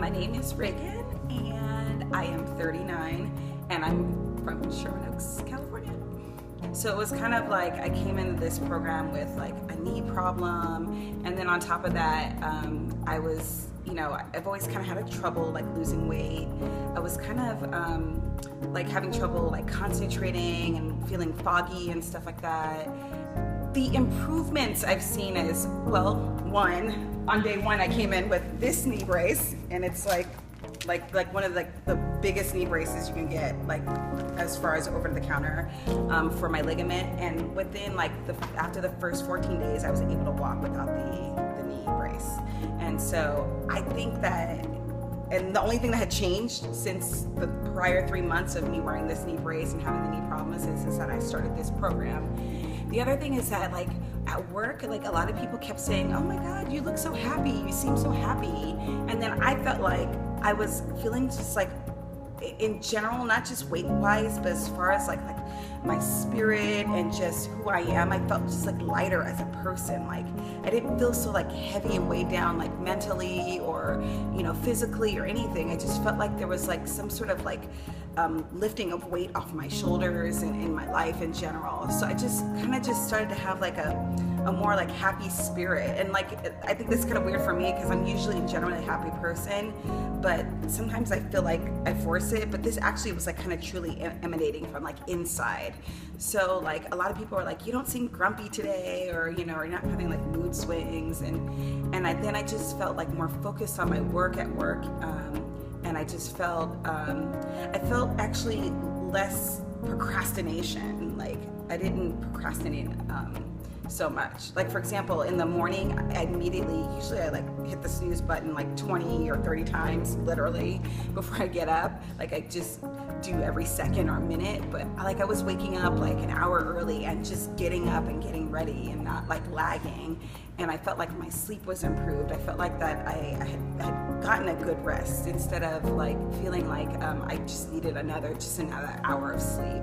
My name is Reagan, and I am 39, and I'm from Sherman Oaks, California. So it was kind of like I came into this program with like a knee problem, and then on top of that, I was, I've always kind of had trouble like losing weight. I was kind of like having trouble like concentrating and feeling foggy and stuff like that. The improvements I've seen is, well, on day one I came in with this knee brace, and it's like one of the biggest knee braces you can get, like as far as over the counter for my ligament. And within after the first 14 days I was able to walk without the knee brace. And so I think that, and the only thing that had changed since the prior 3 months of me wearing this knee brace and having the knee problems is that I started this program. The other thing is that like at work, like a lot of people kept saying, "Oh my God, you look so happy, you seem so happy." And then I felt like I was feeling just like, in general, not just weight wise, but as far as like my spirit and just who I am, I felt just like lighter as a person. Like I didn't feel so like heavy and weighed down, like mentally or physically or anything. I just felt like there was like some sort of like lifting of weight off my shoulders and in my life in general. So I just kind of just started to have like a more like happy spirit. And like I think this is kind of weird for me because I'm usually in general a happy person, but sometimes I feel like I force it. But this actually was like kind of truly emanating from like inside. So like a lot of people are like, "You don't seem grumpy today," or you're not having like mood swings, and then I just felt like more focused on my work at work, and I just felt I felt actually less procrastination. Like I didn't procrastinate so much. Like for example, in the morning, usually I like hit the snooze button like 20 or 30 times literally before I get up. Like I just do every second or minute, but I was waking up like an hour early and just getting up and getting ready and not like lagging. And I felt like my sleep was improved. I felt like that I had gotten a good rest instead of like feeling like I just needed another hour of sleep.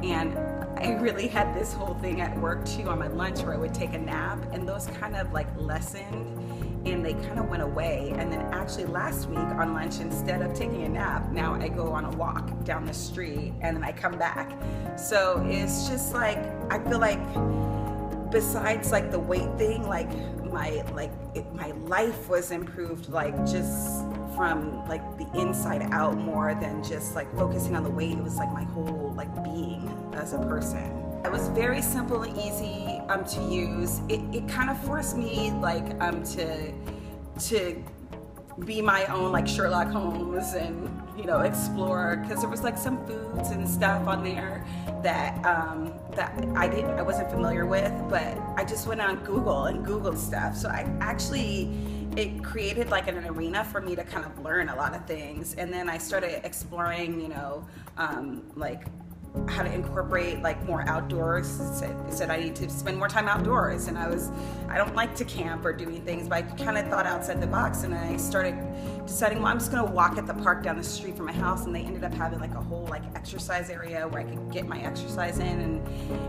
And I really had this whole thing at work too on my lunch where I would take a nap, and those kind of like lessened and they kind of went away. And then actually last week on lunch, instead of taking a nap, now I go on a walk down the street and then I come back. So it's just like, I feel like besides like the weight thing, like my life was improved, like just from like the inside out more than just like focusing on the weight. It was like my whole like being as a person. It was very simple and easy to use. It kind of forced me like to be my own like Sherlock Holmes and explore, because there was like some foods and stuff on there that I wasn't familiar with, but I just went on Google and Googled stuff. So it created like an arena for me to kind of learn a lot of things. And then I started exploring, like how to incorporate like more outdoors. It said I need to spend more time outdoors, and I don't like to camp or doing things, but I kind of thought outside the box, and I started deciding, well, I'm just gonna walk at the park down the street from my house. And they ended up having like a whole like exercise area where I could get my exercise in,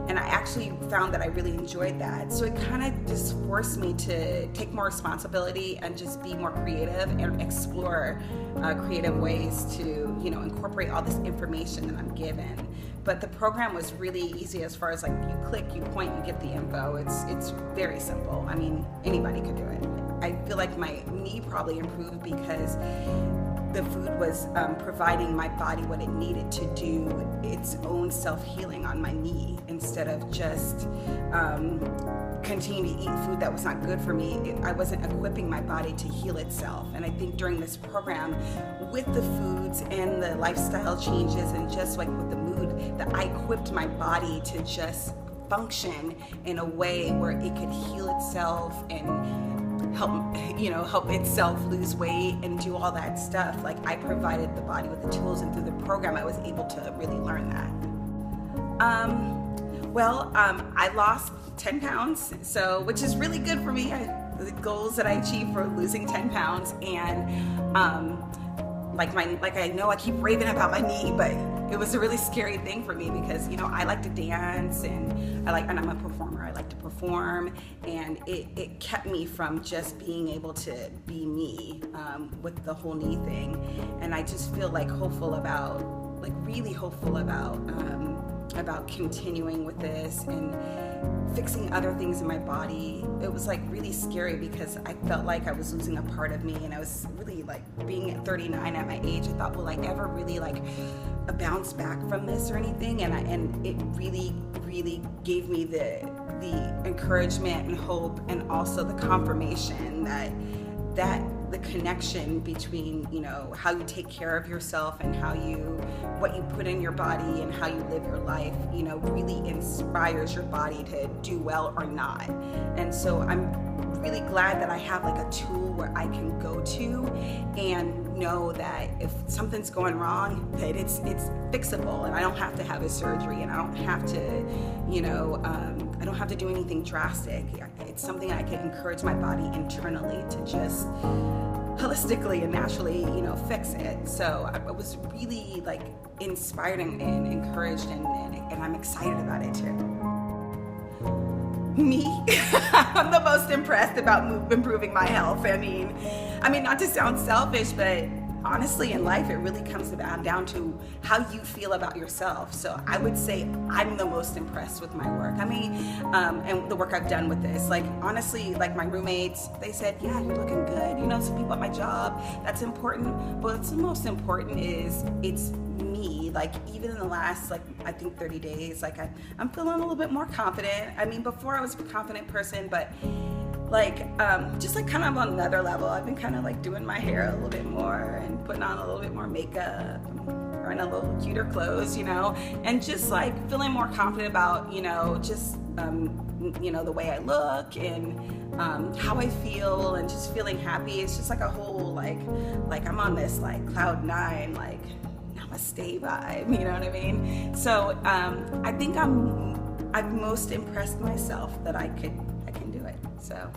and I actually found that I really enjoyed that. So it kind of just forced me to take more responsibility and just be more creative and explore creative ways to incorporate all this information that I'm given. But the program was really easy as far as like you click, you point, you get the info. It's very simple. I mean, anybody could do it. I feel like my knee probably improved because the food was providing my body what it needed to do its own self-healing on my knee, instead of just continue to eat food that was not good for me. I wasn't equipping my body to heal itself. And I think during this program, with the foods and the lifestyle changes and just like with the mood, that I equipped my body to just function in a way where it could heal itself and help itself lose weight and do all that stuff. Like I provided the body with the tools, and through the program I was able to really learn that. I lost 10 pounds, which is really good for me. The goals that I achieved for losing 10 pounds, and like I know I keep raving about my knee, but it was a really scary thing for me because, you know, I like to dance and I'm a performer. I like to perform, and it kept me from just being able to be me with the whole knee thing. And I just feel like really hopeful about continuing with this and fixing other things in my body. It was like really scary because I felt like I was losing a part of me, and I was really like, being at 39 at my age, I thought, will I ever really like bounce back from this or anything? And it really gave me the encouragement and hope, and also the confirmation that the connection between, you know, how you take care of yourself and what you put in your body and how you live your life, you know, really inspires your body to do well or not. And so I'm really glad that I have like a tool where I can go to and know that if something's going wrong, that it's fixable, and I don't have to have a surgery, and I don't have to, you know, I don't have to do anything drastic. It's something I can encourage my body internally to just holistically and naturally, you know, fix it. So I was really like inspired and encouraged, and I'm excited about it too. Me, I'm the most impressed about improving my health. I mean, not to sound selfish, but honestly, in life, it really comes down to how you feel about yourself. So I would say I'm the most impressed with my work. And the work I've done with this. Like, honestly, like my roommates, they said, yeah, you're looking good. You know, some people at my job, that's important. But what's the most important is it's me. Like, even in the last, like, I think 30 days, like I'm feeling a little bit more confident. I mean, before I was a confident person, but like, just like kind of on another level, I've been kind of like doing my hair a little bit more and putting on a little bit more makeup, wearing a little cuter clothes, you know, and just like feeling more confident about, you know, just, you know, the way I look and how I feel, and just feeling happy. It's just like a whole, like I'm on this like cloud nine, like namaste vibe, you know what I mean? So I think I've most impressed myself that I can do it. So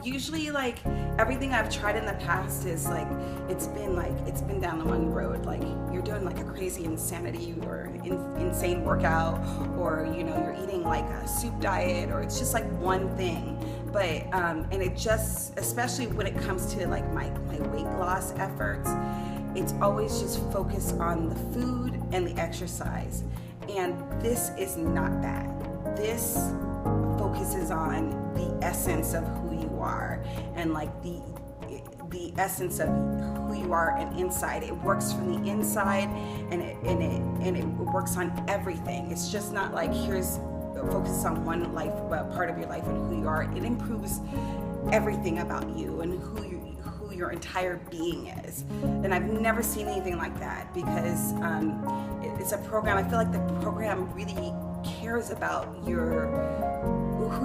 usually, like, everything I've tried in the past is like it's been down the one road. Like, you're doing like a crazy insanity or insane workout, or, you know, you're eating like a soup diet, or it's just like one thing. But and it just, especially when it comes to like my weight loss efforts, it's always just focused on the food and the exercise. And this is not that. This focuses on the essence of who you are, and like the essence of who you are and inside. It works from the inside, and it works on everything. It's just not like here's focus on one part of your life and who you are. It improves everything about you and who your entire being is. And I've never seen anything like that, because it's a program. I feel like the program really cares about who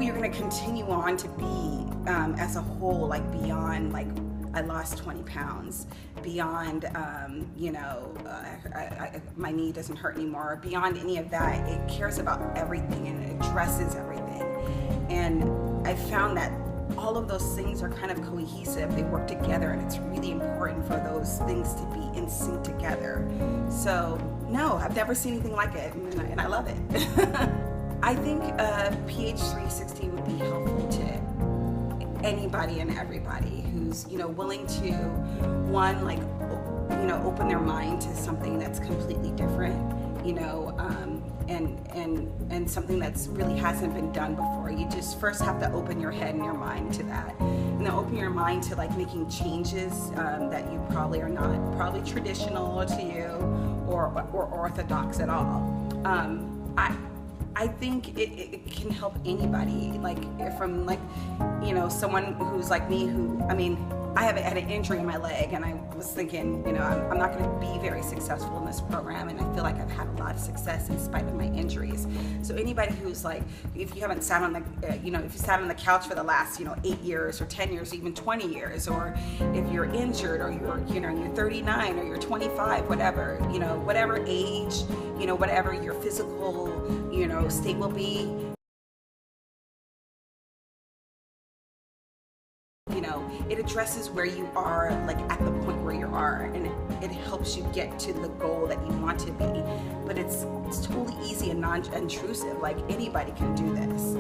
you're going to continue on to be as a whole, like beyond like I lost 20 pounds, beyond you know, my knee doesn't hurt anymore, beyond any of that. It cares about everything, and it addresses everything. And I found that all of those things are kind of cohesive. They work together, and it's really important for those things to be in sync together. So no, I've never seen anything like it, and I love it. I think ph360 would be helpful to anybody and everybody who's, you know, willing to, one, like, you know, open their mind to something that's completely different, you know, and something that's really hasn't been done before. You just first have to open your head and your mind to that, and then open your mind to like making changes that you probably are not probably traditional to you or orthodox at all. I think it can help anybody, like from like, you know, someone who's like me, who, I had an injury in my leg, and I was thinking, you know, I'm not going to be very successful in this program, and I feel like I've had a lot of success in spite of my injuries. So anybody who's like, if you haven't sat on the, you know, if you sat on the couch for the last, you know, 8 years or 10 years, or even 20 years, or if you're injured, or you're, you know, you're 39 or you're 25, whatever, you know, whatever age, you know, whatever your physical, you know, state will be, you know, it addresses where you are, like at the point where you are, and it helps you get to the goal that you want to be. But it's totally easy and non-intrusive. Like anybody can do this.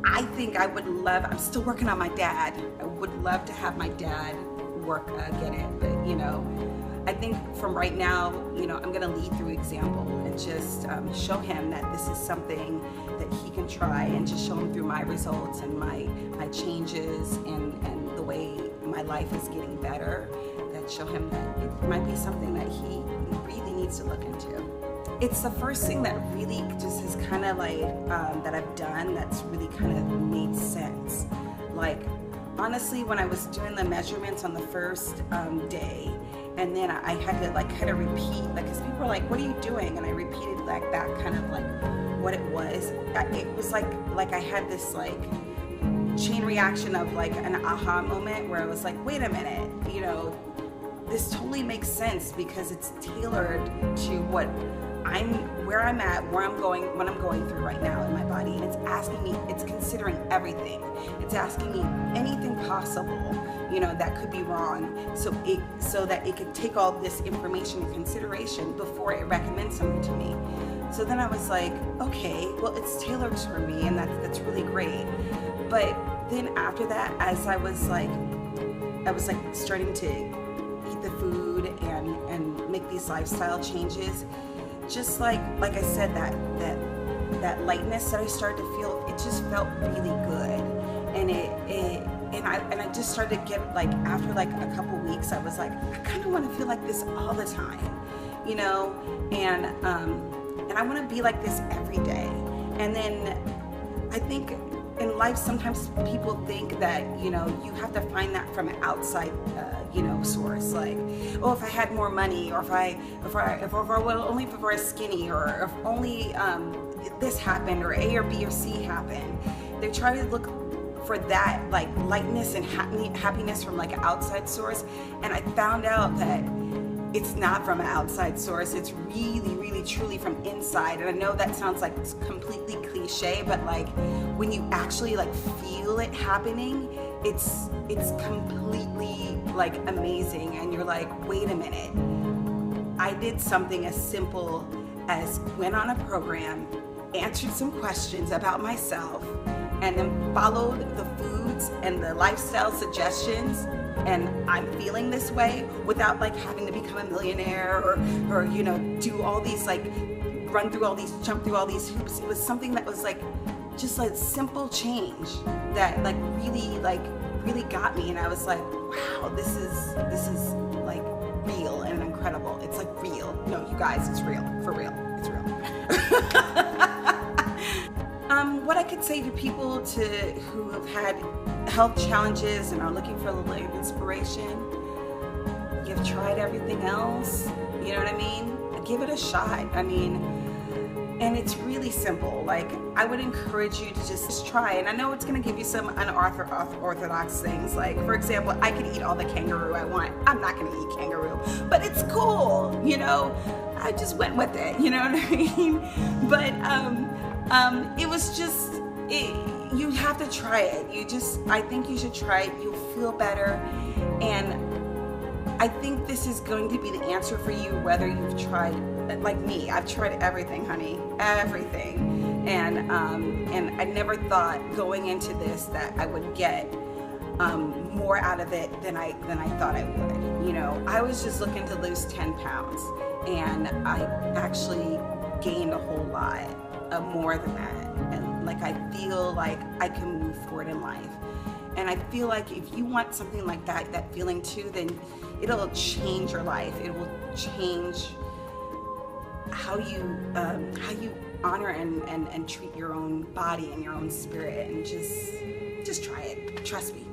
I think I would love, I'm still working on my dad. I would love to have my dad get it, but you know, I think from right now, you know, I'm gonna lead through example and just show him that this is something that he can try, and just show him through my results and my changes and the way my life is getting better, that show him that it might be something that he really needs to look into. It's the first thing that really just is kind of like, that I've done that's really kind of made sense. Like, honestly, when I was doing the measurements on the first day, and then I had to like kind of repeat, like, because people were like, what are you doing? And I repeated like that kind of like what it was. It was like I had this like chain reaction of like an aha moment where I was like, wait a minute, you know, this totally makes sense because it's tailored to where I'm at, where I'm going, what I'm going through right now in my body. And it's asking me, it's considering everything. It's asking me anything possible, you know, that could be wrong, so that it could take all this information into consideration before it recommends something to me. So then I was like, okay, well, it's tailored for me, and that's really great. But then after that, as I was like starting to eat the food and make these lifestyle changes, just like I said, that lightness that I started to feel, it just felt really good. And I just started to get like, after like a couple weeks, I was like, I kind of want to feel like this all the time, you know, and I want to be like this every day. And then I think in life, sometimes people think that, you know, you have to find that from an outside, you know, source. Like, oh, if I had more money, or if I was skinny, or if only this happened, or A or B or C happened. They try to look for that like lightness and happiness from like an outside source, and I found out that it's not from an outside source. It's really, really, truly from inside. And I know that sounds like completely cliche, but like when you actually like feel it happening, it's completely like amazing. And you're like, wait a minute. I did something as simple as went on a program, answered some questions about myself, and then followed the foods and the lifestyle suggestions, and I'm feeling this way without like having to become a millionaire or you know, do all these like jump through all these hoops. It was something that was like just a simple change that like really got me, and I was like, wow, this is like real and incredible. It's like real. No, you guys, it's real. For real. It's real. What I could say to people who have had health challenges and are looking for a little bit of inspiration, you've tried everything else, you know what I mean? Give it a shot. I mean, and it's really simple. Like, I would encourage you to just try. And I know it's gonna give you some unorthodox things. Like, for example, I could eat all the kangaroo I want. I'm not gonna eat kangaroo, but it's cool, you know? I just went with it, you know what I mean? But it was just, you have to try it. I think you should try it. You'll feel better. And I think this is going to be the answer for you, whether you've tried, like me, I've tried everything, honey, everything. And I never thought going into this that I would get more out of it than I thought I would. You know, I was just looking to lose 10 pounds, and I actually gained a whole lot more than that. And like, I feel like I can move forward in life. And I feel like if you want something like that feeling too, then it'll change your life. It will change how you honor and treat your own body and your own spirit. And just try it. Trust me.